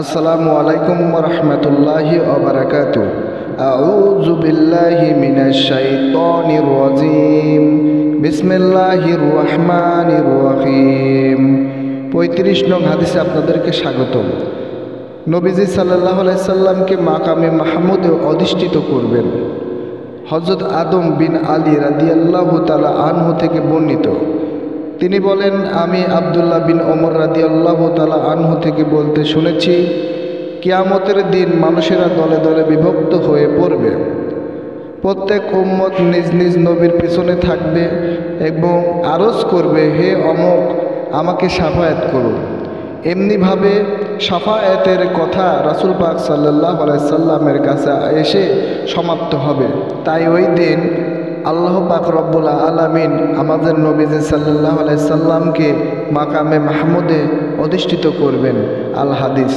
আসসালামু আলাইকুম ওয়া রাহমাতুল্লাহি ওয়া বারাকাতুহু। আউযু বিল্লাহি মিনাশ শাইতানির রাজীম। বিসমিল্লাহির রহমানির রহিম। ৩৫ নং হাদিসে আপনাদেরকে স্বাগতম। নবীজি সাল্লাল্লাহু আলাইহি সাল্লামকে মাকামে মাহমুদে অধিষ্ঠিত করবেন। হযরত আদম বিন আলী রাদিয়াল্লাহু তাআলা আনহু থেকে বর্ণিত, তিনি বলেন, আমি আব্দুল্লাহ বিন ওমর রাদিয়াল্লাহু তাআলা আনহু থেকে বলতে শুনেছি, কিয়ামতের দিন মানুষেরা দলে দলে বিভক্ত হয়ে পড়বে। প্রত্যেক উম্মত নিজ নিজ নবীর পিছনে থাকবে এবং আরজ করবে, হে অমুক, আমাকে শাফায়াত করুন। এমনিভাবে শাফায়াতের কথা রাসূল পাক সাল্লাল্লাহু আলাইহি সাল্লামের কাছে এসে সমাপ্ত হবে। তাই ওই দিন আল্লাহ পাক রব্বুল আলামিন আমাদের নবীজি সাল্লাল্লাহু আলাইহি সাল্লামকে মাকামে মাহমুদে অধিষ্ঠিত করবেন। আল হাদিস।